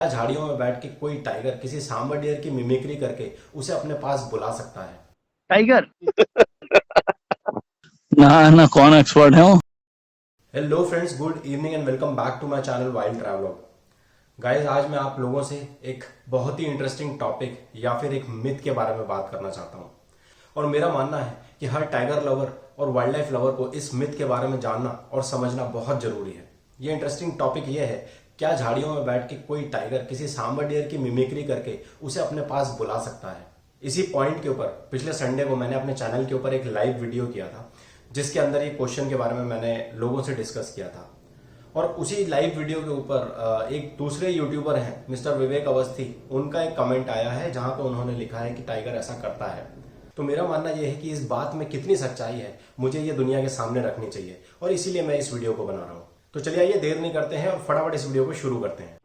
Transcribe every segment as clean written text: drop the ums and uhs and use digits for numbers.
झाड़ियों में बैठ के कोई टाइगर किसी सांबर डियर की मिमिक्री करके उसे अपने पास बुला सकता है। टाइगर। ना ना कौन एक्सपर्ट है वो। Hello friends, good evening and welcome back to my channel Wild Traveller. Guys, आज मैं आप लोगों से एक बहुत ही इंटरेस्टिंग टॉपिक या फिर एक मिथ के बारे में बात करना चाहता हूं। और मेरा मानना है कि हर टाइगर लवर और वाइल्ड लाइफ लवर को इस मिथ के बारे में जानना और समझना बहुत जरूरी है। ये इंटरेस्टिंग टॉपिक ये है, क्या झाड़ियों में बैठ के कोई टाइगर किसी सांबर डियर की मिमिक्री करके उसे अपने पास बुला सकता है। इसी पॉइंट के ऊपर पिछले संडे को मैंने अपने चैनल के ऊपर एक लाइव वीडियो किया था, जिसके अंदर ये क्वेश्चन के बारे में मैंने लोगों से डिस्कस किया था। और उसी लाइव वीडियो के ऊपर एक दूसरे यूट्यूबर हैं मिस्टर विवेक अवस्थी, उनका एक कमेंट आया है जहां पे उन्होंने लिखा है कि टाइगर ऐसा करता है। तो मेरा मानना यह है कि इस बात में कितनी सच्चाई है मुझे ये दुनिया के सामने रखनी चाहिए, और इसीलिए मैं इस वीडियो को बना रहा हूं। तो चलिए आइए, देर नहीं करते हैं और फटाफट इस वीडियो को शुरू करते हैं।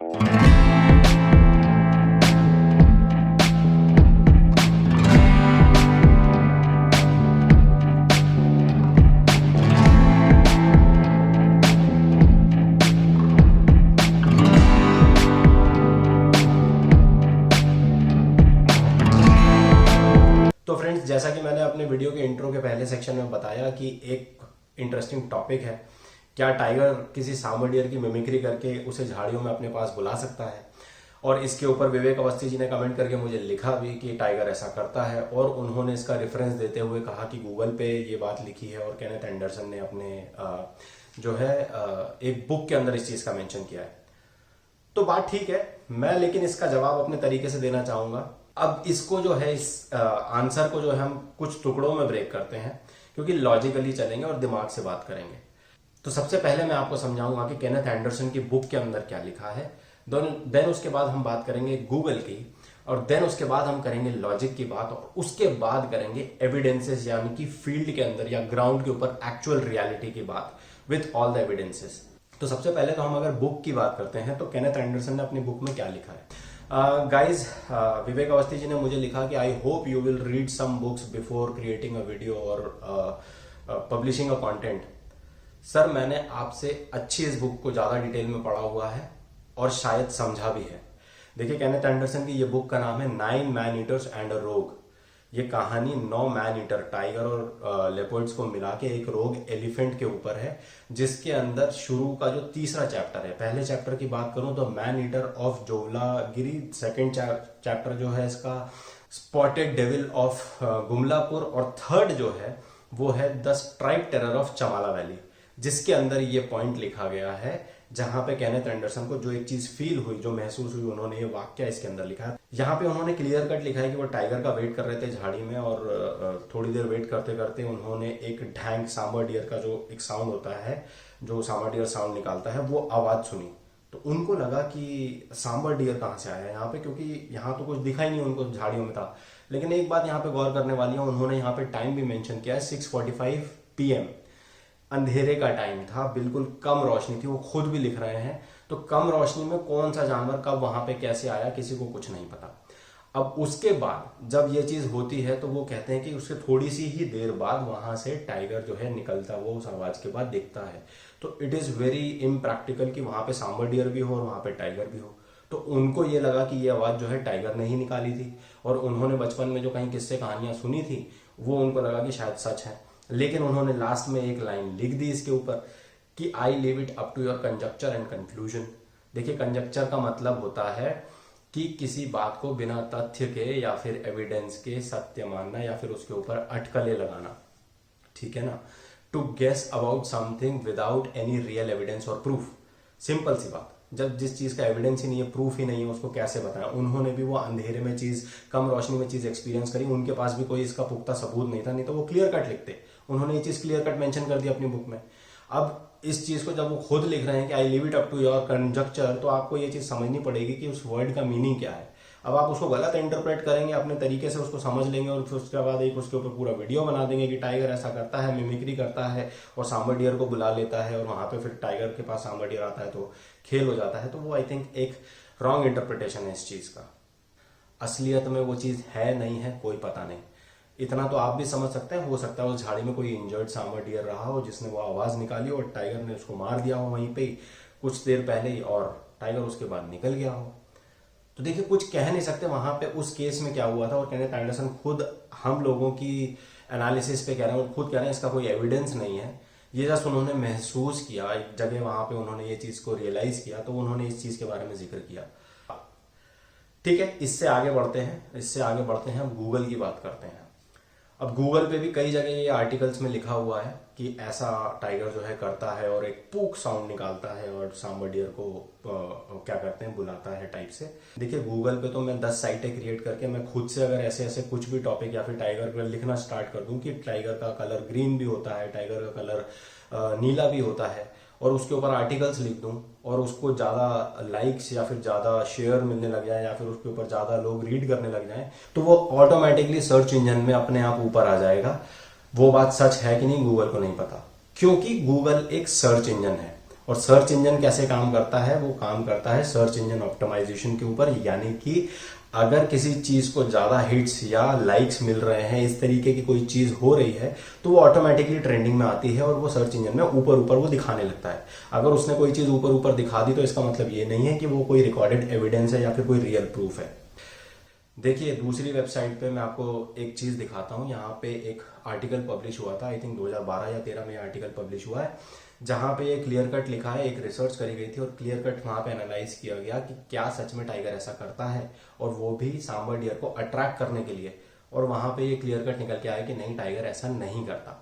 तो फ्रेंड्स, जैसा कि मैंने अपने वीडियो के इंट्रो के पहले सेक्शन में बताया कि एक इंटरेस्टिंग टॉपिक है, क्या टाइगर किसी सांबर डियर की मिमिक्री करके उसे झाड़ियों में अपने पास बुला सकता है। और इसके ऊपर विवेक अवस्थी जी ने कमेंट करके मुझे लिखा भी कि टाइगर ऐसा करता है, और उन्होंने इसका रेफरेंस देते हुए कहा कि गूगल पे ये बात लिखी है और केनेथ एंडरसन ने अपने एक बुक के अंदर इस चीज का मेंशन किया है। तो बात ठीक है, मैं लेकिन इसका जवाब अपने तरीके से देना चाहूंगा। अब इसको जो है, इस आंसर को जो है हम कुछ टुकड़ों में ब्रेक करते हैं, क्योंकि लॉजिकली चलेंगे और दिमाग से बात करेंगे। तो सबसे पहले मैं आपको समझाऊंगा कि केनेथ एंडरसन की बुक के अंदर क्या लिखा है। देन उसके बाद हम बात करेंगे गूगल की, और देन उसके बाद हम करेंगे लॉजिक की बात, और उसके बाद करेंगे एविडेंसेस, यानी कि फील्ड के अंदर या ग्राउंड के ऊपर एक्चुअल रियलिटी की बात विथ ऑल द एविडेंसेस। तो सबसे पहले तो हम अगर बुक की बात करते हैं, तो केनेथ एंडरसन ने अपनी बुक में क्या लिखा है। गाइज, विवेक अवस्थी जी ने मुझे लिखा कि I hope you will read some books before creating a video और पब्लिशिंग अ कंटेंट। सर, मैंने आपसे अच्छी इस बुक को ज्यादा डिटेल में पढ़ा हुआ है और शायद समझा भी है। देखिए, केनेथ एंडरसन की ये बुक का नाम है 9 मैन ईटर्स एंड अ रोग। ये कहानी 9 मैन ईटर, टाइगर और लेपर्ड्स को मिला के एक रोग एलिफेंट के ऊपर है, जिसके अंदर शुरू का जो तीसरा चैप्टर है, पहले चैप्टर की बात करूं तो man eater of Jowlagiri, second chapter जो है इसका स्पॉटेड डेविल ऑफ गुमलापुर, और थर्ड जो है वो है the stripe terror of Chamala valley, जिसके अंदर ये पॉइंट लिखा गया है, जहां पे केनेथ एंडरसन को जो एक चीज फील हुई, जो महसूस हुई, उन्होंने ये वाक्य इसके अंदर लिखा है। यहाँ पे उन्होंने क्लियर कट लिखा है कि वो टाइगर का वेट कर रहे थे झाड़ी में, और थोड़ी देर वेट करते करते उन्होंने एक ढैंक, सांबर डियर का जो एक साउंड होता है, जो सांबर डियर साउंड निकालता है, वो आवाज सुनी। तो उनको लगा कि सांबर डियर कहाँ से आया यहाँ पे, क्योंकि यहाँ तो कुछ दिखा ही नहीं उनको, झाड़ियों में था। लेकिन एक बात यहाँ पे गौर करने वाली है, उन्होंने यहाँ पे टाइम भी मेंशन किया है, 6:45 PM। अंधेरे का टाइम था, बिल्कुल कम रोशनी थी, वो खुद भी लिख रहे हैं। तो कम रोशनी में कौन सा जानवर कब वहां पे कैसे आया, किसी को कुछ नहीं पता। अब उसके बाद जब ये चीज होती है, तो वो कहते हैं कि उसके थोड़ी सी ही देर बाद वहां से टाइगर जो है निकलता, वो उस आवाज के बाद दिखता है। तो इट इज वेरी इम्प्रैक्टिकल कि वहां पे सांबर डियर भी हो और वहां पे टाइगर भी हो। तो उनको ये लगा कि ये आवाज जो है टाइगर ने ही निकाली थी, और उन्होंने बचपन में जो कहीं किस्से कहानियां सुनी थी, वो उनको लगा कि शायद सच है। लेकिन उन्होंने लास्ट में एक लाइन लिख दी इसके ऊपर कि I leave it up to your conjecture and conclusion. देखिए, कंजक्चर का मतलब होता है कि किसी बात को बिना तथ्य के या फिर एविडेंस के सत्य मानना, या फिर उसके ऊपर अटकलें लगाना, ठीक है ना। To guess about something without any real evidence और प्रूफ। सिंपल सी बात, जब जिस चीज का एविडेंस ही नहीं है, प्रूफ ही नहीं है, उसको कैसे बताएं। उन्होंने भी वो अंधेरे में चीज, कम रोशनी में चीज एक्सपीरियंस करी, उनके पास भी कोई इसका पुख्ता सबूत नहीं था, नहीं तो वो क्लियर कट लिखते। उन्होंने ये चीज क्लियर कट मेंशन कर दी अपनी बुक में। अब इस चीज को जब वो खुद लिख रहे हैं कि I leave it up to your conjecture, तो आपको ये चीज समझनी पड़ेगी कि उस वर्ड का मीनिंग क्या है। अब आप उसको गलत इंटरप्रेट करेंगे, अपने तरीके से उसको समझ लेंगे, और फिर उसके बाद एक उसके ऊपर पूरा वीडियो बना देंगे कि टाइगर ऐसा करता है, मिमिक्री करता है और सांबर डियर को बुला लेता है, और वहां पे फिर टाइगर के पास सांबर डियर आता है तो खेल हो जाता है। तो वो आई थिंक एक रॉन्ग इंटरप्रिटेशन है इस चीज का। असलियत में वो चीज है नहीं है, कोई पता नहीं। इतना तो आप भी समझ सकते हैं, हो सकता है उस झाड़ी में कोई इंजर्ड सांबर डियर रहा हो, जिसने वो आवाज निकाली और टाइगर ने उसको मार दिया हो वहीं पे कुछ देर पहले ही, और टाइगर उसके बाद निकल गया हो। तो देखिए कुछ कह नहीं सकते वहां पे उस केस में क्या हुआ था, और केनेथ एंडरसन खुद हम लोगों की एनालिसिस पे कह रहे हैं, खुद कह रहे हैं इसका कोई एविडेंस नहीं है, ये जस्ट उन्होंने महसूस किया एक जगह वहां पे, उन्होंने ये चीज को रियलाइज किया तो उन्होंने इस चीज के बारे में जिक्र किया। ठीक है, इससे आगे बढ़ते हैं, हम गूगल की बात करते हैं। अब गूगल पे भी कई जगह ये आर्टिकल्स में लिखा हुआ है कि ऐसा टाइगर जो है करता है और एक पूक साउंड निकालता है और सांबर डियर को क्या करते हैं, बुलाता है टाइप से। देखिए गूगल पे तो मैं 10 साइटें क्रिएट करके मैं खुद से अगर ऐसे ऐसे कुछ भी टॉपिक या फिर टाइगर पर लिखना स्टार्ट कर दूं कि टाइगर का कलर ग्रीन भी होता है, टाइगर का कलर नीला भी होता है, और उसके ऊपर आर्टिकल्स लिख दूं और उसको ज़्यादा लाइक्स या फिर ज़्यादा शेयर मिलने लग जाए या फिर उसके ऊपर ज़्यादा लोग रीड करने लग जाएं, तो वो ऑटोमेटिकली सर्च इंजन में अपने आप ऊपर आ जाएगा। वो बात सच है कि नहीं गूगल को नहीं पता, क्योंकि गूगल एक सर्च इंजन है। और सर्च इंजन कैसे काम करता है, वो काम करता है सर्च इंजन ऑप्टिमाइजेशन के ऊपर, यानी कि अगर किसी चीज को ज्यादा हिट्स या लाइक्स मिल रहे हैं, इस तरीके की कोई चीज हो रही है, तो वो ऑटोमेटिकली ट्रेंडिंग में आती है और वो सर्च इंजन में ऊपर ऊपर वो दिखाने लगता है। अगर उसने कोई चीज ऊपर ऊपर दिखा दी तो इसका मतलब ये नहीं है कि वो कोई रिकॉर्डेड एविडेंस है या फिर कोई रियल प्रूफ है। देखिए दूसरी वेबसाइट पे मैं आपको एक चीज दिखाता हूँ। यहाँ पे एक आर्टिकल पब्लिश हुआ था, आई थिंक 2012 या 13 में आर्टिकल पब्लिश हुआ है, जहाँ पे ये क्लियर कट लिखा है, एक रिसर्च करी गई थी और क्लियर कट वहाँ पे एनालाइज किया गया कि क्या सच में टाइगर ऐसा करता है, और वो भी सांबर डियर को अट्रैक्ट करने के लिए। और वहाँ पे ये क्लियर कट निकल के आया कि नहीं, टाइगर ऐसा नहीं करता।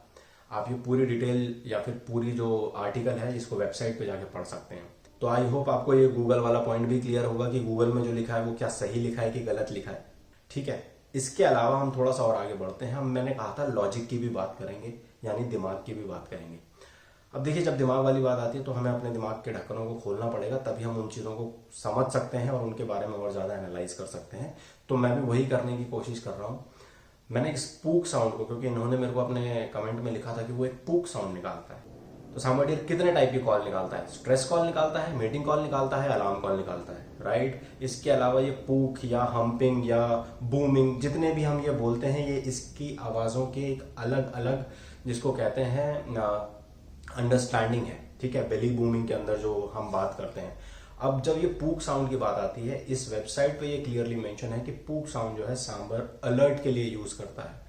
आप ये पूरी डिटेल या फिर पूरी जो आर्टिकल है इसको वेबसाइट पे जाके पढ़ सकते हैं। तो आई होप आपको ये गूगल वाला पॉइंट भी क्लियर होगा कि गूगल में जो लिखा है वो क्या सही लिखा है कि गलत लिखा है। ठीक है, इसके अलावा हम थोड़ा सा और आगे बढ़ते हैं। हम मैंने कहा था लॉजिक की भी बात करेंगे, यानी दिमाग की भी बात करेंगे। अब देखिए जब दिमाग वाली बात आती है तो हमें अपने दिमाग के ढक्कनों को खोलना पड़ेगा, तभी हम उन चीज़ों को समझ सकते हैं और उनके बारे में और ज़्यादा एनालाइज कर सकते हैं। तो मैं भी वही करने की कोशिश कर रहा हूँ। मैंने एक स्पूक साउंड को, क्योंकि इन्होंने मेरे को अपने कमेंट में लिखा था कि वो एक पूक साउंड निकालता है, तो सांबर डियर कितने टाइप की कॉल निकालता है, स्ट्रेस कॉल निकालता है, मीटिंग कॉल निकालता है, अलार्म कॉल निकालता है, राइट। इसके अलावा ये पूक या हम्पिंग या बूमिंग, जितने भी हम ये बोलते हैं, ये इसकी आवाज़ों के एक अलग अलग, जिसको कहते हैं अंडरस्टैंडिंग है। ठीक है, बेली बूमिंग के अंदर जो हम बात करते हैं। अब जब ये पूक साउंड की बात आती है, इस वेबसाइट पे ये क्लियरली मेंशन है कि पूक साउंड जो है सांबर अलर्ट के लिए यूज करता है।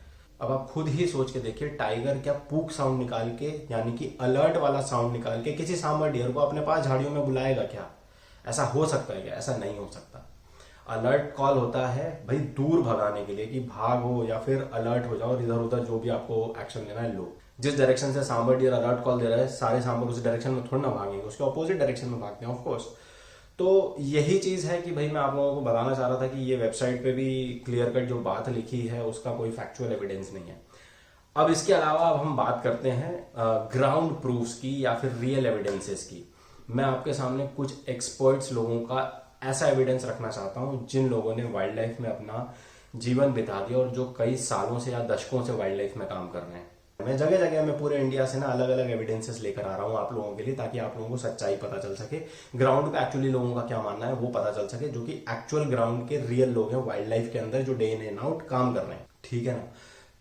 अब आप खुद ही सोच के देखिए, टाइगर क्या पूक साउंड निकाल के, यानी कि अलर्ट वाला साउंड निकाल के किसी सांबर डियर को अपने पास झाड़ियों में बुलाएगा क्या? ऐसा हो सकता है क्या? ऐसा नहीं हो सकता। अलर्ट कॉल होता है भाई दूर भगाने के लिए, कि भागो या फिर अलर्ट हो जाओ, इधर उधर जो भी आपको एक्शन लेना है लो। जिस डायरेक्शन से सांबर डियर अलर्ट कॉल दे रहा है, सारे सांबर उस डायरेक्शन में थोड़ा ना भागेंगे, उसके ऑपोजिट डायरेक्शन में भागते हैं ऑफकोर्स। तो यही चीज है कि भाई मैं आप लोगों को बताना चाह रहा था कि ये वेबसाइट पे भी क्लियर कट जो बात लिखी है उसका कोई फैक्चुअल एविडेंस नहीं है। अब इसके अलावा अब हम बात करते हैं ग्राउंड प्रूफ्स की या फिर रियल एविडेंसेस की। मैं आपके सामने कुछ एक्सपर्ट्स लोगों का ऐसा एविडेंस रखना चाहता हूं जिन लोगों ने वाइल्ड लाइफ में अपना जीवन बिता दिया और जो कई सालों से या दशकों से वाइल्ड लाइफ में काम कर रहे हैं। मैं जगह जगह में पूरे इंडिया से ना अलग अलग एविडेंसेस लेकर आ रहा हूँ आप लोगों के लिए, ताकि आप लोगों को सच्चाई पता चल सके, ग्राउंड पे एक्चुअली लोगों का क्या मानना है वो पता चल सके, जो कि एक्चुअल ग्राउंड के रियल लोग हैं वाइल्ड लाइफ के अंदर, जो डे इन एंड आउट काम कर रहे हैं। ठीक है ना।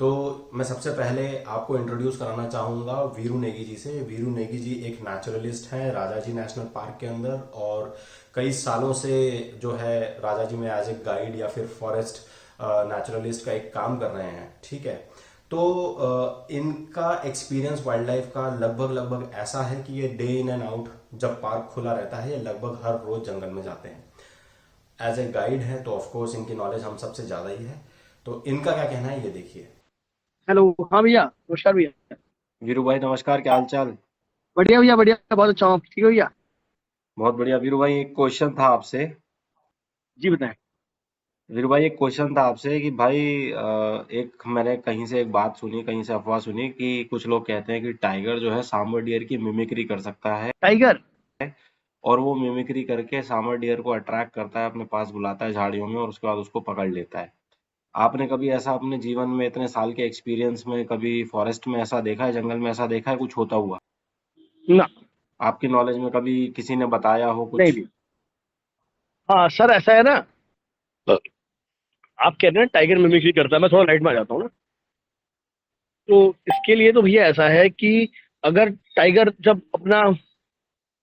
तो मैं सबसे पहले आपको इंट्रोड्यूस कराना चाहूंगा वीरू नेगी जी से। वीरू नेगी जी एक नेचुरलिस्ट हैं राजाजी नेशनल पार्क के अंदर, और कई सालों से जो है राजाजी में एज ए गाइड या फिर फॉरेस्ट नेचुरलिस्ट का एक काम कर रहे हैं। ठीक है, तो इनका एक्सपीरियंस वाइल्ड लाइफ का लगभग ऐसा है कि ये डे इन एंड आउट जब पार्क खुला रहता है, ये लगभग हर रोज जंगल में जाते हैं एज ए गाइड है, तो ऑफकोर्स इनकी नॉलेज हम सबसे ज्यादा ही है। तो इनका क्या कहना है ये देखिए। हेलो। हाँ भैया, नमस्कार भैया। वीरू भाई नमस्कार, क्या हाल चाल? बढ़िया भैया, बढ़िया, बहुत अच्छा हूँ। ठीक है भैया। बहुत बढ़िया। वीरू भाई एक क्वेश्चन था आपसे। जी बताएं। वीरू भाई एक क्वेश्चन था आपसे कि भाई एक मैंने कहीं से एक बात सुनी, कहीं से अफवाह सुनी कि कुछ लोग कहते हैं कि टाइगर जो है सांबर डियर की मिमिक्री कर सकता है, टाइगर। और वो मिमिक्री करके सांबर डियर को अट्रैक्ट करता है, अपने पास बुलाता है झाड़ियों में और उसके बाद उसको पकड़ लेता है। आपने कभी ऐसा अपने जीवन में इतने साल के एक्सपीरियंस में कभी फॉरेस्ट में ऐसा देखा है, जंगल में ऐसा देखा है कुछ होता हुआ? ना। आपकी नॉलेज में कभी किसी ने बताया हो नहीं कुछ? भी। हाँ सर, ऐसा है ना, आप कह रहे हैं टाइगर मिमिक्री करता है, मैं थोड़ा लाइट में आ जाता हूँ ना। तो इसके लिए तो भैया ऐसा है कि अगर टाइगर जब अपना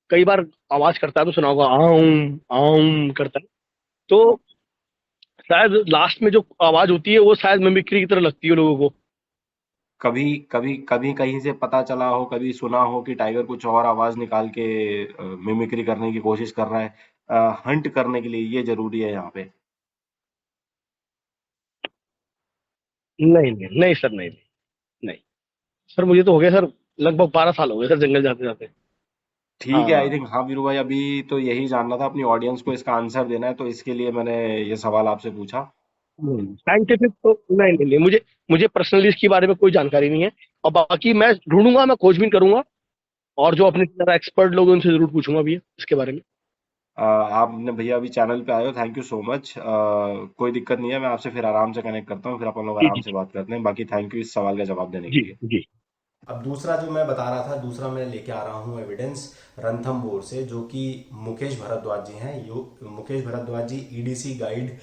कई बार आवाज करता है तो सुना होगा, आऊं आऊं करता है। तो शायद लास्ट में जो आवाज होती है वो शायद मिमिक्री की तरह लगती है लोगों को। कभी कभी कभी कहीं से पता चला हो, कभी सुना हो कि टाइगर कुछ और आवाज निकाल के मिमिक्री करने की कोशिश कर रहा है, हंट करने के लिए, ये जरूरी है यहाँ पे? नहीं नहीं नहीं सर, नहीं नहीं सर, मुझे तो हो गया सर, लगभग 12 साल हो गए सर जंगल जाते जाते। ठीक है, आई हाँ। थिंक। हाँ वीरू भाई, अभी तो यही जानना था, अपनी ऑडियंस को इसका आंसर देना है, तो इसके लिए मैंने ये सवाल आपसे पूछा। साइंटिफिक तो नहीं नहीं नहीं, मुझे मुझे पर्सनली इसके बारे में कोई जानकारी नहीं है। और बाकी मैं ढूंढूंगा, मैं खोजबीन करूंगा, और जो अपने तरह एक्सपर्ट लोग हैं उनसे जरूर पूछूंगा भैया इसके बारे में। आपने भैया अभी चैनल पे आए हो, थैंक यू सो मच। कोई दिक्कत नहीं है, मैं आपसे फिर आराम से कनेक्ट करता हूँ, फिर अपन लोग जी आराम जी से बात करते हैं। बाकी थैंक यू इस सवाल का जवाब देने के जी लिए। जी। अब दूसरा जो मैं बता रहा था, दूसरा मैं लेके आ रहा हूँ एविडेंस रणथंभौर से, जो कि मुकेश भारद्वाज जी हैं। मुकेश भारद्वाज जी ईडीसी गाइड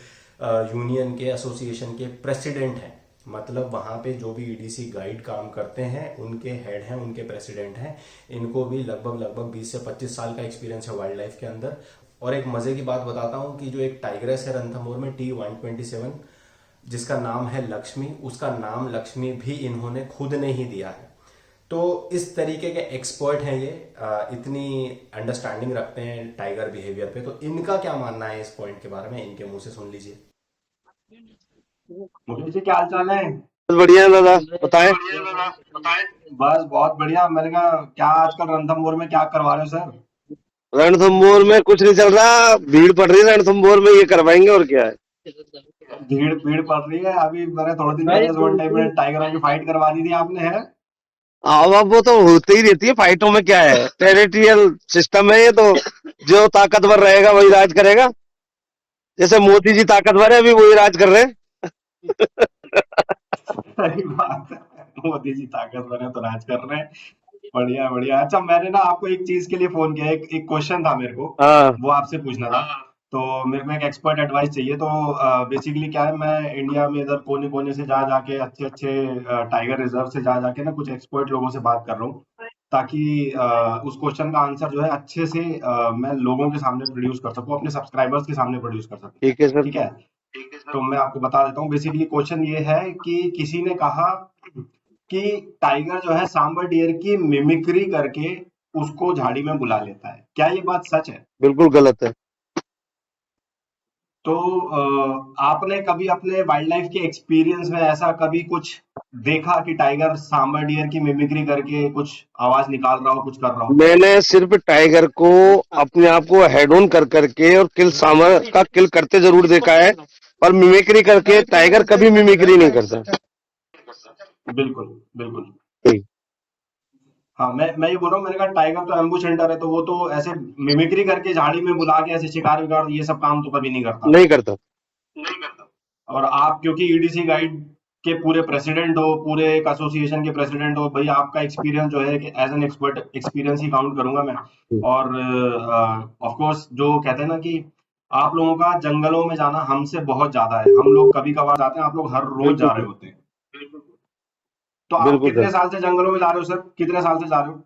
यूनियन के एसोसिएशन के प्रेसिडेंट हैं। मतलब वहाँ पे जो भी ईडीसी गाइड काम करते हैं उनके हेड हैं, उनके प्रेसिडेंट हैं। इनको भी लगभग लगभग 20 से 25 साल का एक्सपीरियंस है वाइल्ड लाइफ के अंदर। और एक मजे की बात बताता हूँ कि जो एक टाइग्रेस है रणथंभौर में T127, जिसका नाम है लक्ष्मी, उसका नाम लक्ष्मी भी इन्होंने खुद ने ही दिया है। तो इस तरीके के एक्सपर्ट हैं ये, इतनी अंडरस्टैंडिंग रखते हैं टाइगर बिहेवियर पे। तो इनका क्या मानना है इस पॉइंट के बारे में, इनके मुंह से सुन लीजिए। मुकेश जी, क्या हाल चाल है? बस बढ़िया है दादा, बताएं। बस बहुत बढ़िया। मैंने कहा क्या आजकल रणथंभौर में क्या करवा रहे हो सर? रणथंभौर में कुछ नहीं चल रहा, भीड़ पड़ रही है रणथंभौर में, ये करवाएंगे और क्या है। भीड़ भीड़ पड़ रही है। अभी मैंने थोड़े दिन पहले वन टाइम में टाइगरों की फाइट करवा दी थी, आपने है? अब वो तो होती ही रहती है फाइटों में, क्या है, टेरिटोरियल सिस्टम है ये तो। जो ताकतवर रहेगा वही राज करेगा। जैसे मोदी जी ताकतवर है, अभी वही राज कर रहे हैं। सही बात है, मोदी जी ताकतवर है तो राज कर रहे हैं। बढ़िया बढ़िया। अच्छा, मैंने ना आपको एक चीज के लिए फोन किया, एक एक क्वेश्चन था मेरे को, हाँ। वो आपसे पूछना था। तो मेरे को एक एक्सपर्ट एडवाइस चाहिए। तो बेसिकली क्या है, मैं इंडिया में इधर कोने कोने से जा जाके, अच्छे अच्छे टाइगर रिजर्व से जा जाके ना, कुछ एक्सपर्ट लोगों से बात कर रहा हूँ, ताकि उस क्वेश्चन का आंसर जो है अच्छे से मैं लोगों के सामने प्रोड्यूस कर सकूं, अपने सब्सक्राइबर्स के सामने प्रोड्यूस कर सकूं। ठीक है सर। ठीक है? तो मैं आपको बता देता हूँ। बेसिकली क्वेश्चन ये है कि किसी ने कहा कि टाइगर जो है सांबर डियर की मिमिक्री करके उसको झाड़ी में बुला लेता है। क्या ये बात सच है? बिल्कुल गलत है। तो आपने कभी अपने वाइल्ड लाइफ के एक्सपीरियंस में ऐसा कभी कुछ देखा कि टाइगर सांबर डियर की मिमिक्री करके कुछ आवाज निकाल रहा हो, कुछ कर रहा हो? मैंने सिर्फ टाइगर को अपने आप को हेड ऑन कर करके और किल सामर का किल करते जरूर देखा है, पर मिमिक्री करके टाइगर कभी मिमिक्री नहीं करता। बिल्कुल बिल्कुल। नहीं हाँ, मैं ये बोल रहा हूँ, मैंने कहा टाइगर तो एम्बुश हंटर है, तो वो तो ऐसे मिमिक्री करके झाड़ी में बुला के ऐसे शिकार विकार ये सब काम तो कभी नहीं करता। नहीं करता। और आप क्योंकि ईडीसी गाइड के पूरे प्रेसिडेंट हो, पूरे एक एसोसिएशन के प्रेसिडेंट हो, भाई आपका एक्सपीरियंस जो है कि एज एन एक्सपर्ट एक्सपीरियंस ही काउंट करूंगा मैं। और ऑफ कोर्स जो कहते हैं ना कि आप लोगों का जंगलों में जाना हमसे बहुत ज्यादा है, हम लोग कभी कभार जाते हैं, आप लोग हर रोज जा बिल्कुल रहे सर। होते हैं। तो आप बिल्कुल कितने सर। साल से जंगलों में जा रहे हो सर? कितने साल से जा रहे हो?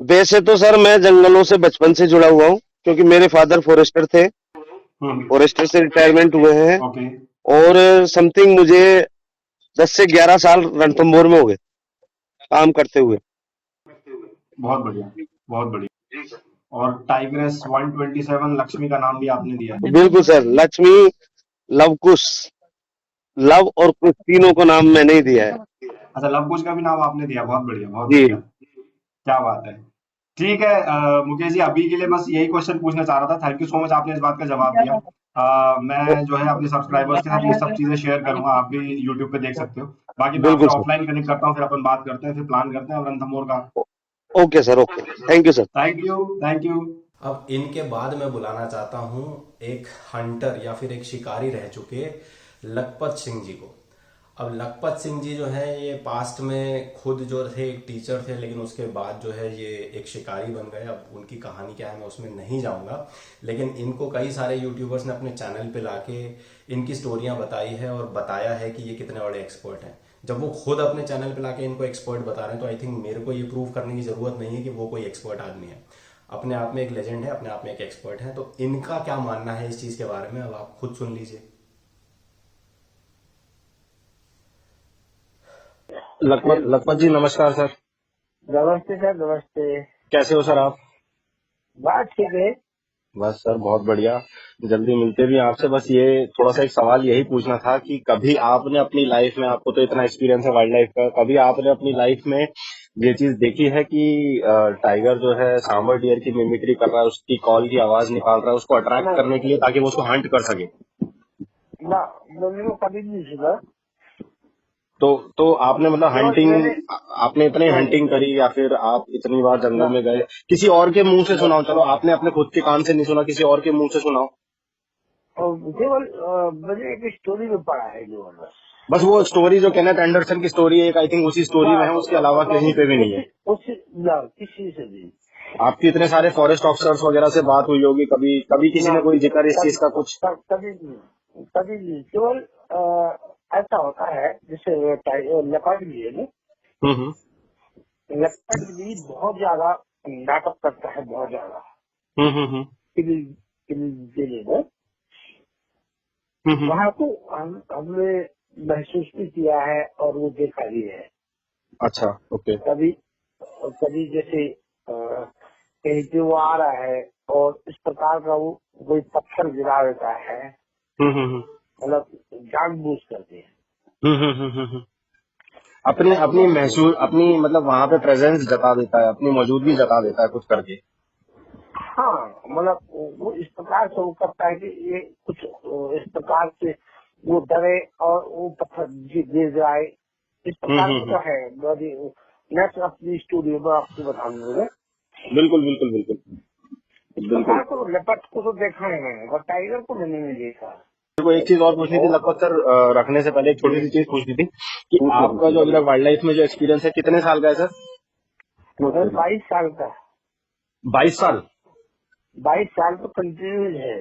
वैसे तो सर मैं जंगलों से बचपन से जुड़ा हुआ हूँ, क्योंकि मेरे फादर फॉरेस्टर थे। हम्म। फॉरेस्टर से रिटायरमेंट हुए हैं। ओके। और समथिंग मुझे 10 से 11 साल रणथंभौर में हो गए काम करते हुए। बहुत बढ़िया, बहुत बढ़िया। और टाइग्रेस 127 लक्ष्मी का नाम भी आपने दिया है। बिल्कुल सर, लक्ष्मी, लव कुश, लव और कुश तीनों को नाम मैंने ही दिया है। अच्छा, लव कुश का भी नाम आपने दिया, बहुत बढ़िया बहुत जी। बढ़िया। क्या बात है। ठीक है मुकेश जी, अभी के लिए बस यही क्वेश्चन पूछना चाह रहा था। थैंक यू सो मच, आपने इस बात का जवाब दिया। मैं जो है अपने सब्सक्राइबर्स के साथ ये सब चीजें शेयर करूंगा, आप भी यूट्यूब पे देख सकते हो। बाकी मैं आपसे बिल्कुल सर। ऑफलाइन कनेक्ट करता हूँ, फिर अपन बात करते हैं, फिर प्लान करते हैं अब रणथंभौर का। Okay sir, okay, thank you sir. Thank you, thank you. अब इनके बाद मैं बुलाना चाहता हूँ एक हंटर या फिर एक शिकारी रह चुके लखपत सिंह जी को। अब लखपत सिंह जी जो है, ये पास्ट में खुद जो थे एक टीचर थे, लेकिन उसके बाद जो है ये एक शिकारी बन गए। अब उनकी कहानी क्या है मैं उसमें नहीं जाऊंगा, लेकिन इनको कई सारे यूट्यूबर्स ने अपने चैनल पे लाके इनकी स्टोरियां बताई है और बताया है कि ये कितने बड़े एक्सपर्ट हैं। जब वो खुद अपने चैनल पे लाके इनको एक्सपर्ट बता रहे हैं, तो आई थिंक मेरे को ये प्रूव करने की जरूरत नहीं है कि वो कोई एक्सपर्ट आदमी है। अपने आप में एक लेजेंड है, अपने आप में एक एक्सपर्ट है। तो इनका क्या मानना है इस चीज के बारे में, अब आप खुद सुन लीजिए। लखपत लखपत जी नमस्कार सर। नमस्ते सर, नमस्ते। कैसे हो सर आप? बात ठीक है। बस सर बहुत बढ़िया। जल्दी मिलते भी हैं आपसे। बस ये थोड़ा सा एक सवाल यही पूछना था कि कभी आपने अपनी लाइफ में, आपको तो इतना एक्सपीरियंस है वाइल्ड लाइफ का, कभी आपने अपनी लाइफ में ये चीज देखी है कि टाइगर जो है सांबर डियर की मिमिक्री कर रहा है, उसकी कॉल की आवाज निकाल रहा है उसको अट्रैक्ट नहीं, करने के लिए, ताकि वो उसको हंट कर सके? ना, मैंने वो कभी नहीं सुना। तो आपने मतलब केवल हंटिंग, मैंने आपने इतने नहीं, हंटिंग करी या फिर आप इतनी बार जंगल ना, में गए, किसी और के मुंह से ना, सुनाओ। चलो आपने अपने खुद के कान से नहीं सुना, किसी और के मुंह से सुनाओ। और केवल मैंने एक स्टोरी में पढ़ा है केवल बस। बस वो स्टोरी जो केनेथ एंडरसन की स्टोरी है, एक आई थिंक उसी स्टोरी में है, उसके अलावा कहीं पे भी नहीं है। ना किसी से भी। आपकी इतने सारे फॉरेस्ट ऑफिसर्स वगैरह से बात हुई होगी, कभी कभी किसी ना, ने कोई जिक्र इस चीज का कुछ? कभी नहीं, कभी नहीं। केवल ऐसा होता है जैसे लेपर्ड भी है ना, हम्म लेपर्ड भी बहुत ज्यादा नाटक करता है, बहुत ज्यादा हम्म किलिंग के लिए ना। हम्म वहाँ को हमने महसूस भी किया है और वो देखा भी है। अच्छा, ओके। कभी कभी जैसे कहीं पे वो आ रहा है और इस प्रकार का वो कोई पत्थर गिरा देता है, हम्म मतलब जानबूझ करके। अपनी अपनी महसूस, अपनी मतलब वहां पे प्रेजेंस जता देता है, अपनी मौजूदगी जता देता है कुछ करके। हाँ, मतलब वो इस प्रकार से वो करता है कि ये कुछ इस प्रकार से वो डरे और वो पत्थर गिर जाए, इस प्रकार का तो है। नेक्स्ट अपनी स्टूडियो में आपको बताऊंगा। बिल्कुल बिल्कुल बिल्कुल इस बिल्कुल। प्रकार को लेपर्ड को तो देखा है मैंने, और टाइगर को मैंने नहीं देखा। मेरे को एक चीज और पूछनी थी लखपत सर, रखने से पहले एक छोटी सी चीज पूछनी थी कि आपका जो अभी तक वाइल्ड लाइफ में जो एक्सपीरियंस है, कितने साल का है सर? 22 साल का। 22 साल? 22 साल तो कंटिन्यूज है।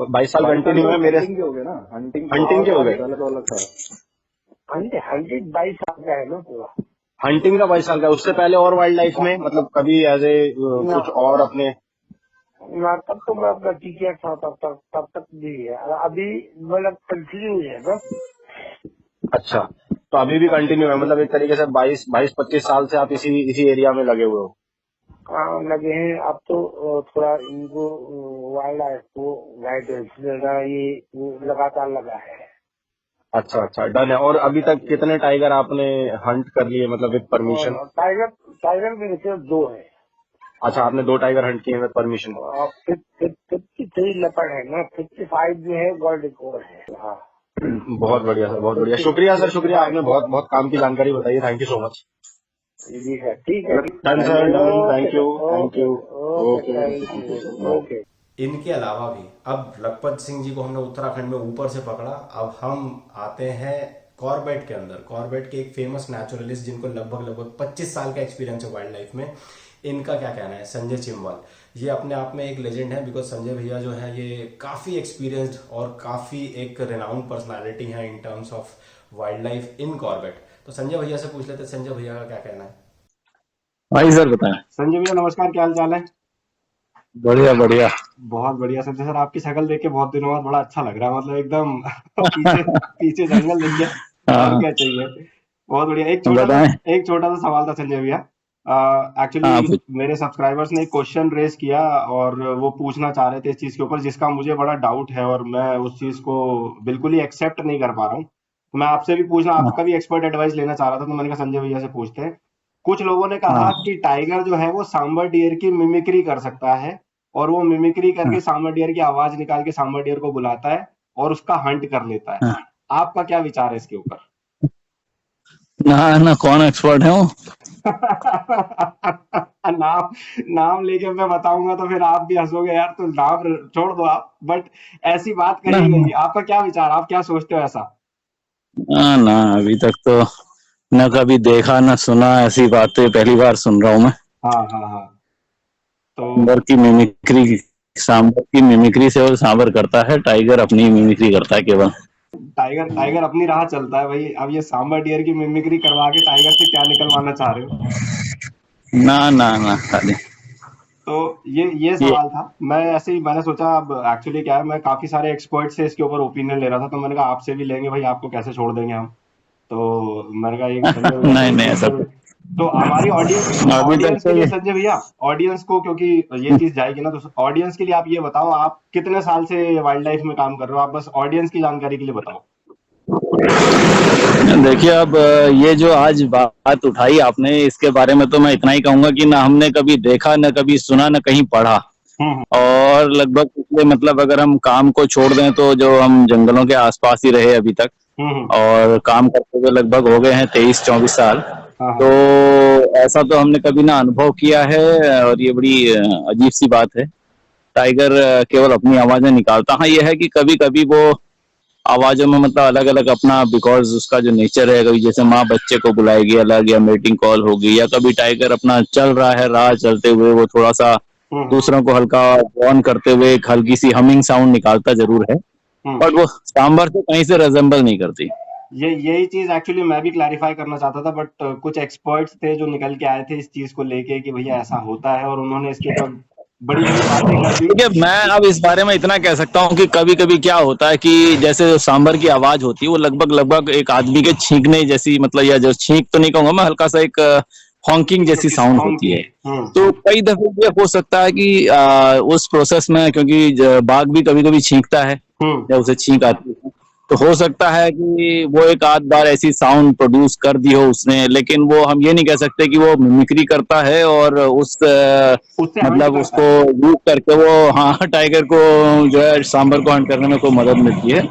22 साल कंटिन्यू है मेरे? हंटिंग के हो गए ना, हंटिंग हंटिंग के हो गए? अलग अलग था। 22 साल का है ना पूरा। हंटिंग का 22 साल का? उससे पहले और वाइल्ड लाइफ में मतलब कभी एज ए कुछ और अपने? ना, तब तो मैं अपना टीचर था, तब तक भी है। अभी मतलब कंटिन्यूज है ना। अच्छा, तो अभी भी कंटिन्यू है, मतलब एक तरीके से 22-25 साल से आप इसी एरिया में लगे हुए हो? लगे हैं। अब तो थोड़ा इनको वाइल्ड लाइफ को गाइडेंस देना ये वो लगातार लगा है। अच्छा अच्छा, डन है। और अभी तक कितने टाइगर आपने हंट कर लिए, मतलब विद परमिशन? और टाइगर मेरे से 2 है। अच्छा, आपने 2 टाइगर हंट किए विद परमिशन? 53 लेपर्ड है ना, 55 जो है वर्ल्ड रिकॉर्ड है। हाँ, बहुत बढ़िया सर, बहुत बढ़िया। शुक्रिया सर, शुक्रिया। आपने बहुत बहुत काम की जानकारी बताई है। Thank you so much. जी है, ठीक है। Done sir, done. Thank you, thank okay, you. Okay, okay. Thank you, okay. इनके अलावा भी अब लखपत सिंह जी को हमने उत्तराखंड में ऊपर से पकड़ा। अब हम आते हैं कॉर्बेट के अंदर। कॉर्बेट के एक फेमस नेचुरलिस्ट जिनको लगभग 25 साल का एक्सपीरियंस है वाइल्ड लाइफ में, इनका क्या कहना है? संजय चिमवाल। ये अपने आप में एक लेजेंड है, बिकॉज संजय भैया जो है ये काफी एक्सपीरियंस्ड और काफी एक रेनाउंड पर्सनालिटी है in terms of wild life in Corbett. तो संजय भैया से पूछ लेते हैं संजय भैया का क्या कहना है। भाई सर बताएं। संजय भैया नमस्कार, क्या हाल चाल है? बढ़िया बढ़िया। बहुत बढ़िया संजय सर, आपकी शक्ल देख के बहुत दिनों बाद बड़ा अच्छा लग रहा है, मतलब एकदम पीछे पीछे जंगल दिख गया, और हाँ क्या चाहिए। बहुत बढ़िया। बताएं। एक छोटा सा सवाल था संजय भैया। हाँ एक्चुअली पूछ। मेरे सब्सक्राइबर्स ने एक क्वेश्चन रेज किया और वो पूछना चाह रहे थे इस चीज के ऊपर, जिसका मुझे बड़ा डाउट है और मैं उस चीज को बिल्कुल ही एक्सेप्ट नहीं कर पा रहा हूँ। तो मैं आपसे भी पूछना, आपका हाँ भी एक्सपर्ट एडवाइस लेना चाह रहा था, तो मैंने कहा संजय भैया से पूछते हैं। कुछ लोगों ने हाँ कहा कि टाइगर जो है वो सांबर डियर की मिमिक्री कर सकता है, और वो मिमिक्री हाँ करके सांबर डियर की आवाज निकाल के सांबर डियर को बुलाता है और उसका हंट कर लेता है। हाँ। आपका क्या विचार है इसके ऊपर? ना ना कौन एक्सपर्ट है वो? नाम नाम लेके मैं बताऊंगा तो फिर आप भी हंसोगे यार, तो नाम छोड़ दो आप, बट ऐसी बात ना कही गई। आपका क्या विचार, आप क्या सोचते हो ऐसा? ना ना अभी तक तो न कभी देखा न सुना, ऐसी बातें पहली बार सुन रहा हूँ मैं। हाँ हाँ हाँ। तो सांबर की मिमिक्री से वो सांबर करता है, टाइगर अपनी मिमिक्री करता है केवल। टाइगर टाइगर अपनी राह चलता है भाई। अब ये सांबर डियर की मिमिक्री करवा के टाइगर से क्या निकलवाना चाह रहे हो? ना ना ना खाली तो ये ये सवाल था। मैं ऐसे ही मैंने सोचा, अब एक्चुअली क्या है, मैं काफी सारे एक्सपर्ट से इसके ऊपर ओपिनियन ले रहा था, तो मैंने कहा आपसे भी लेंगे भाई, आपको कैसे छोड़ देंगे हम। तो मैंने कहा एक संजय भैया से नहीं ही नहीं ऐसा पूछते हुए, तो हमारी ऑडियंस अभी तक ऑडियंस के तो लिए ये संजय भैया, ऑडियंस को क्योंकि ये चीज जाएगी ना, तो ऑडियंस के लिए आप ये बताओ, आप कितने साल से वाइल्ड लाइफ में काम कर रहे हो, आप बस ऑडियंस की जानकारी के लिए बताओ। देखिए अब ये जो आज बात उठाई आपने इसके बारे में तो मैं इतना ही कहूंगा कि ना हमने कभी देखा ना कभी सुना ना कहीं पढ़ा। हम्म और लगभग पिछले मतलब अगर हम काम को छोड़ दें तो जो हम जंगलों के आसपास ही रहे अभी तक हम्म। और काम करते हुए लगभग हो गए हैं 23-24 साल। हाँ तो हाँ। ऐसा तो हमने कभी ना अनुभव किया है और ये बड़ी अजीब सी बात है। टाइगर केवल अपनी आवाजें निकालता। हाँ ये है कि कभी कभी वो आवाजों में मतलब अलग अलग अपना बिकॉज उसका जो नेचर है कभी जैसे माँ बच्चे को बुलाएगी अलग या मेटिंग कॉल होगी या कभी टाइगर अपना चल रहा है राह चलते हुए वो थोड़ा सा हम्म दूसरों को हल्का वॉर्न करते हुए एक हल्की सी हमिंग साउंड निकालता जरूर है। हम्म। बट वो सांबर से कहीं से रेजेंबल नहीं करती। ये यही चीज एक्चुअली मैं भी क्लैरिफाई करना चाहता था, बट कुछ एक्सपर्ट्स थे जो निकल के आए थे इस चीज को लेके कि भैया ऐसा होता है, और उन्होंने इसके ऊपर बड़ी बड़ी बातें कर दी। देखिए मैं अब इस बारे में इतना कह सकता हूँ कि कभी कभी क्या होता है कि जैसे जो सांबर की आवाज होती है वो लगभग लगभग एक आदमी के छींकने जैसी मतलब या जो छींक तो नहीं कहूंगा मैं हल्का सा एक हॉन्किंग जैसी साउंड होती है। हॉकिंग। तो कई दफे ये हो सकता है कि उस प्रोसेस में क्योंकि बाघ भी कभी कभी छींकता है हम्म। जब उसे छींक आती है तो हो सकता है कि वो एक आध बार ऐसी साउंड प्रोड्यूस कर दी हो उसने लेकिन वो हम ये नहीं कह सकते कि वो मिमिक्री करता है और उस उससे हंट मतलब करता उसको है। यूज करके वो हाँ टाइगर को जो है सांबर को हंट करने में कोई मदद मिलती है।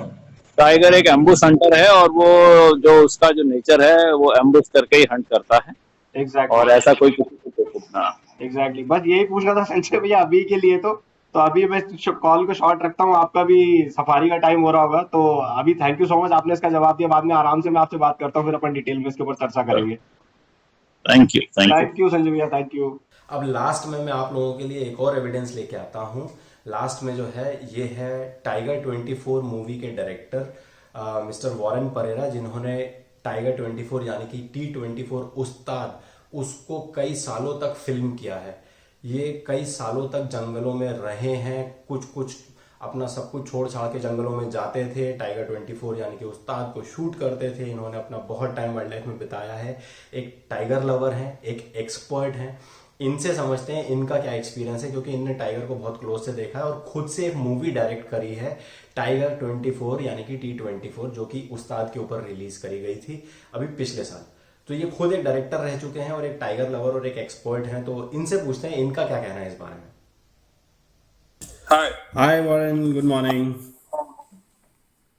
टाइगर एक एम्बुश हंटर है और वो जो उसका जो नेचर है वो एम्बुश करके ही हंट करता है एग्जैक्टली और ऐसा कोई किसी को हाँ। एग्जैक्टली, बस यही पूछना था संजय भैया अभी के लिए। तो अभी मैं कॉल को शॉर्ट रखता हूँ, आपका भी सफारी का टाइम हो रहा होगा, तो अभी थैंक यू सो मच, आपने इसका जवाब दिया। बाद में आराम से मैं आपसे बात करता हूँ, फिर अपन डिटेल में इसके ऊपर चर्चा करेंगे। Thank you thank you. Thank you Sanjay भैया, थैंक यू। अब लास्ट में मैं आप लोगों के लिए एक और एविडेंस लेके आता हूँ। लास्ट में जो है ये है टाइगर 24 मूवी के डायरेक्टर मिस्टर वॉरेन परेरा, जिन्होंने टाइगर 24 यानी कि T24 उस्ताद उसको कई सालों तक फिल्म किया है। ये कई सालों तक जंगलों में रहे हैं, कुछ कुछ अपना सब कुछ छोड़ छाड़ के जंगलों में जाते थे, टाइगर 24 यानी कि उस्ताद को शूट करते थे। इन्होंने अपना बहुत टाइम वाइल्ड लाइफ में बिताया है। एक टाइगर लवर हैं, एक एक्सपर्ट हैं। इनसे समझते हैं इनका क्या एक्सपीरियंस है, क्योंकि इनने टाइगर को बहुत क्लोज से देखा है और खुद से एक मूवी डायरेक्ट करी है टाइगर 24 यानी कि T24, जो कि उस्ताद के ऊपर रिलीज करी गई थी अभी पिछले साल। तो ये खुद एक डायरेक्टर रह चुके हैं और एक टाइगर लवर और एक एक्सपर्ट हैं। तो इनसे पूछते हैं इनका क्या कहना है इस बारे में। Hi. Hi Warren, good morning.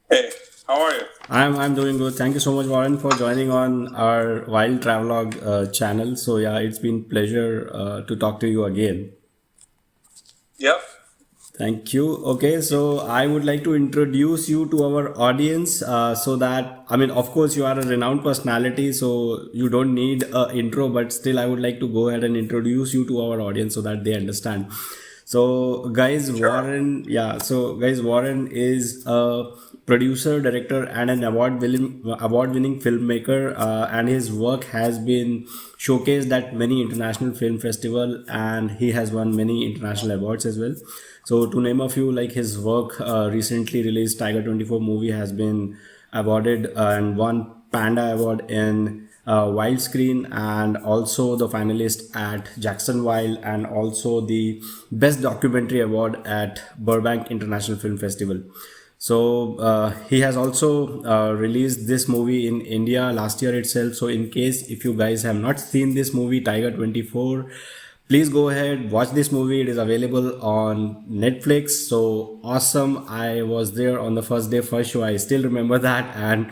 Hey, how are you? I'm doing good. Thank you so much, Warren, for joining on our Wild Travelog channel. So yeah, it's been pleasure to talk to you again. Yep. Thank you. Okay, so I would like to introduce you to our audience so that, I mean, of course, you are a renowned personality, so you don't need a intro, but still, I would like to go ahead and introduce you to our audience so that they understand. So, guys, Warren, yeah, so guys, Warren is a producer, director, and an award-winning filmmaker, and his work has been showcased at many international film festival, and he has won many international awards as well. So to name a few, like his work, recently released Tiger 24 movie has been awarded and won Panda Award in Wildscreen, and also the finalist at Jackson Wild, and also the Best Documentary Award at Burbank International Film Festival. So he has also released this movie in India last year itself. So in case if you guys have not seen this movie, Tiger 24, please go ahead, watch this movie. It is available on Netflix. So awesome. I was there on the first day, first show. I still remember that. And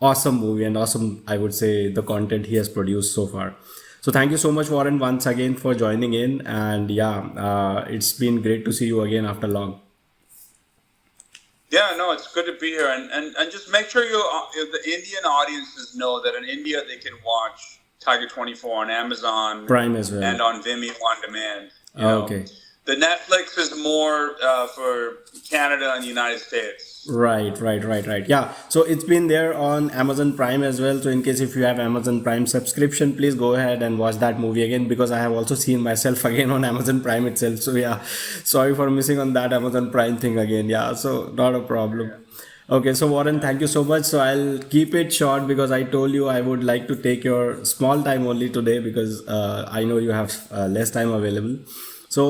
awesome movie, and awesome, I would say, the content he has produced so far. So thank you so much, Warren, once again for joining in. And yeah, it's been great to see you again after long. Yeah, no, it's good to be here, and just make sure the Indian audiences know that in India they can watch Tiger 24 on Amazon Prime as well. and on Vimeo on demand. Okay. The Netflix is more for Canada and United States. Right. Yeah. So it's been there on Amazon Prime as well. So in case if you have Amazon Prime subscription, please go ahead and watch that movie again, because I have also seen myself again on Amazon Prime itself. So yeah, sorry for missing on that Amazon Prime thing again. Yeah. So not a problem. Okay, so Warren, thank you so much. So I'll keep it short because I told you I would like to take your small time only today, because I know you have less time available. So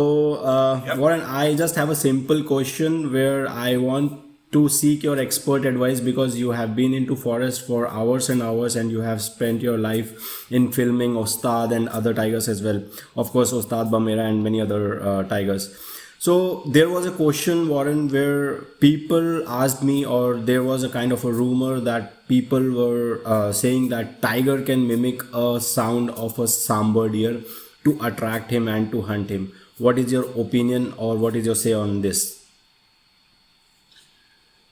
Warren, I just have a simple question where I want to seek your expert advice, because you have been into forest for hours and hours, and you have spent your life in filming Ustad and other tigers as well. Of course, Ustad Bamera and many other tigers. So there was a question, Warren, where people asked me, or there was a kind of a rumor that people were saying that tiger can mimic a sound of a sambar deer to attract him and to hunt him. What is your opinion, or what is your say on this?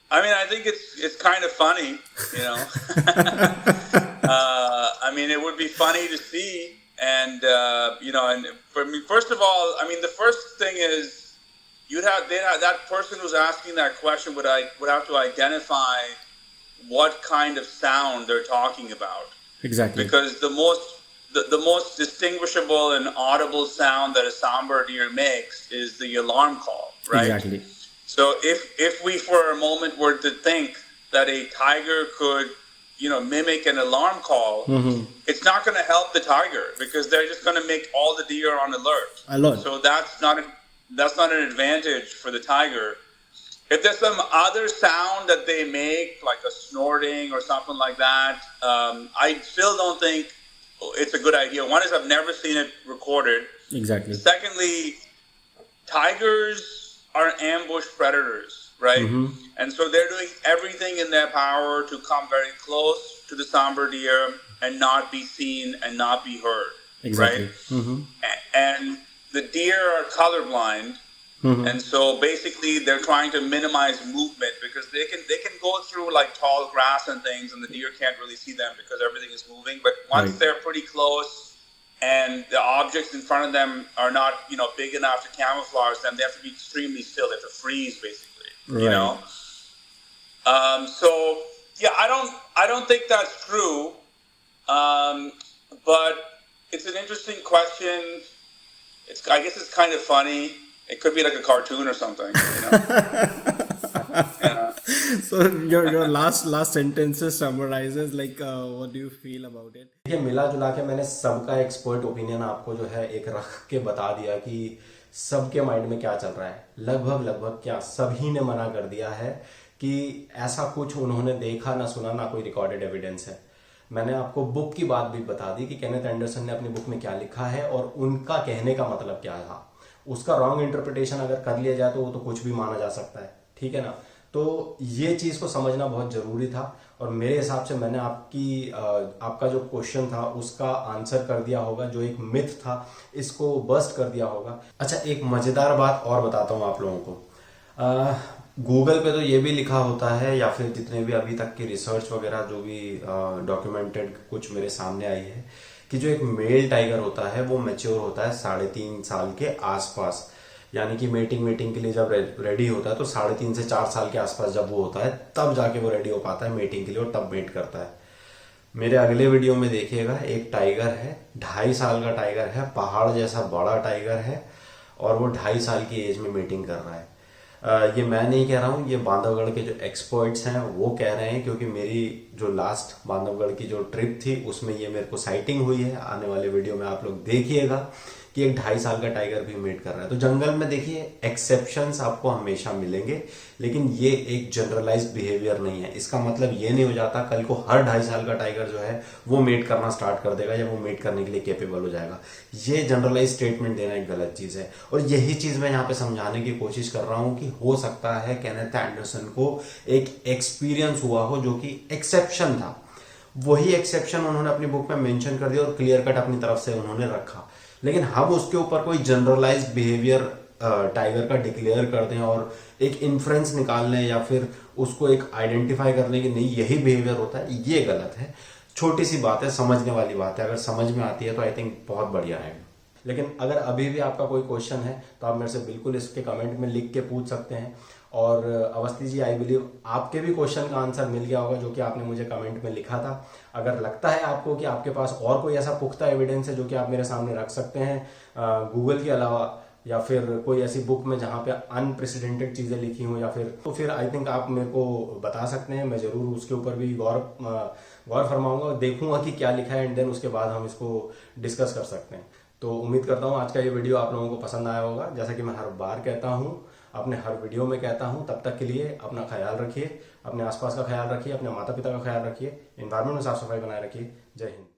I mean, I think it's kind of funny, you know. I mean, it would be funny to see, and you know, and for me, first of all, I mean, the first thing is that person who's asking that question would have to identify what kind of sound they're talking about. Exactly. Because the most distinguishable and audible sound that a sambar deer makes is the alarm call, right? Exactly. So if we for a moment were to think that a tiger could, you know, mimic an alarm call, it's not going to help the tiger, because they're just going to make all the deer on alert. So that's not an advantage for the tiger. If there's some other sound that they make, like a snorting or something like that, I still don't think it's a good idea. One is I've never seen it recorded. Exactly. Secondly, tigers are ambush predators, right? And so they're doing everything in their power to come very close to the sambar deer and not be seen and not be heard, Exactly. right? And the deer are colorblind, and so basically they're trying to minimize movement, because they can go through like tall grass and things, and the deer can't really see them because everything is moving. But once they're pretty close, and the objects in front of them are not, you know, big enough to camouflage them, they have to be extremely still. They have to freeze, basically. You know. So yeah, I don't think that's true. But it's an interesting question. I guess it's kind of funny. It could be like a cartoon or something. You know? Yeah. So your last sentences summarizes like what do you feel about it? देखिए, मिला जुला के मैंने सबका expert opinion आपको जो है एक रख के बता दिया कि सबके माइंड में क्या चल रहा है। लगभग क्या सभी ने मना कर दिया है कि ऐसा कुछ उन्होंने देखा, ना सुना, ना कोई रिकॉर्डेड एविडेंस है। मैंने आपको बुक की बात भी बता दी कि केनेथ एंडरसन ने अपनी बुक में क्या लिखा है और उनका कहने का मतलब क्या था। उसका रॉन्ग इंटरप्रिटेशन अगर कर लिया जाए तो वो तो कुछ भी माना जा सकता है, ठीक है ना। तो ये चीज को समझना बहुत जरूरी था, और मेरे हिसाब से मैंने आपका जो क्वेश्चन था उसका आंसर कर दिया होगा। जो एक मिथ था इसको बस्ट कर दिया होगा। अच्छा, एक मजेदार बात और बताता हूँ आप लोगों को। गूगल पे तो ये भी लिखा होता है, या फिर जितने भी अभी तक की रिसर्च वगैरह जो भी डॉक्यूमेंटेड कुछ मेरे सामने आई है, कि जो एक मेल टाइगर होता है वो मैच्योर होता है 3.5 साल के आसपास। यानी कि मेटिंग के लिए जब रेडी होता है तो 3.5 से 4 साल के आसपास जब वो होता है तब जाके वो रेडी हो पाता है मेटिंग के लिए, और तब मेट करता है। मेरे अगले वीडियो में देखिएगा, एक टाइगर है, 2.5 साल का टाइगर है, पहाड़ जैसा बड़ा टाइगर है, और वो 2.5 साल की एज में मीटिंग कर रहा है। ये मैं नहीं कह रहा हूँ, ये बांधवगढ़ के जो एक्सपर्ट्स हैं वो कह रहे हैं, क्योंकि मेरी जो लास्ट बांधवगढ़ की जो ट्रिप थी उसमें ये मेरे को साइटिंग हुई है। आने वाले वीडियो में आप लोग देखिएगा कि एक 2.5 साल का टाइगर भी मेट कर रहा है। तो जंगल में देखिए एक्सेप्शंस आपको हमेशा मिलेंगे, लेकिन ये एक जनरलाइज्ड बिहेवियर नहीं है। इसका मतलब ये नहीं हो जाता कल को हर 2.5 साल का टाइगर जो है वो मेट करना स्टार्ट कर देगा या वो मेट करने के लिए केपेबल हो जाएगा। ये जनरलाइज स्टेटमेंट देना एक गलत चीज है, और यही चीज मैं यहाँ पे समझाने की कोशिश कर रहा हूँ कि हो सकता है केनेथ एंडरसन को एक एक्सपीरियंस हुआ हो जो कि एक्सेप्शन था। वही एक्सेप्शन उन्होंने अपनी बुक में मेंशन कर दिया और क्लियर कट अपनी तरफ से उन्होंने रखा, लेकिन हम उसके ऊपर कोई जनरलाइज्ड बिहेवियर टाइगर का डिक्लेयर कर दें और एक इन्फ्रेंस निकाल लें या फिर उसको एक आइडेंटिफाई कर लें कि नहीं यही बिहेवियर होता है, ये गलत है। छोटी सी बात है, समझने वाली बात है, अगर समझ में आती है तो आई थिंक बहुत बढ़िया है। लेकिन अगर अभी भी आपका कोई क्वेश्चन है तो आप मेरे से बिल्कुल इसके कमेंट में लिख के पूछ सकते हैं। और अवस्थी जी, आई बिलीव आपके भी क्वेश्चन का आंसर मिल गया होगा जो कि आपने मुझे कमेंट में लिखा था। अगर लगता है आपको कि आपके पास और कोई ऐसा पुख्ता एविडेंस है जो कि आप मेरे सामने रख सकते हैं गूगल के अलावा, या फिर कोई ऐसी बुक में जहाँ पे अनप्रेसिडेंटेड चीज़ें लिखी हों, या फिर आई थिंक आप मेरे को बता सकते हैं। मैं ज़रूर उसके ऊपर भी गौर फरमाऊंगा, देखूंगा कि क्या लिखा है, एंड देन उसके बाद हम इसको डिस्कस कर सकते हैं। तो उम्मीद करता हूँ आज का ये वीडियो आप लोगों को पसंद आया होगा। जैसा कि मैं हर बार कहता हूँ, अपने हर वीडियो में कहता हूँ, तब तक के लिए अपना ख्याल रखिए, अपने आसपास का ख्याल रखिए, अपने माता पिता का ख्याल रखिए, एनवायरनमेंट में साफ सफाई बनाए रखिए। जय हिंद।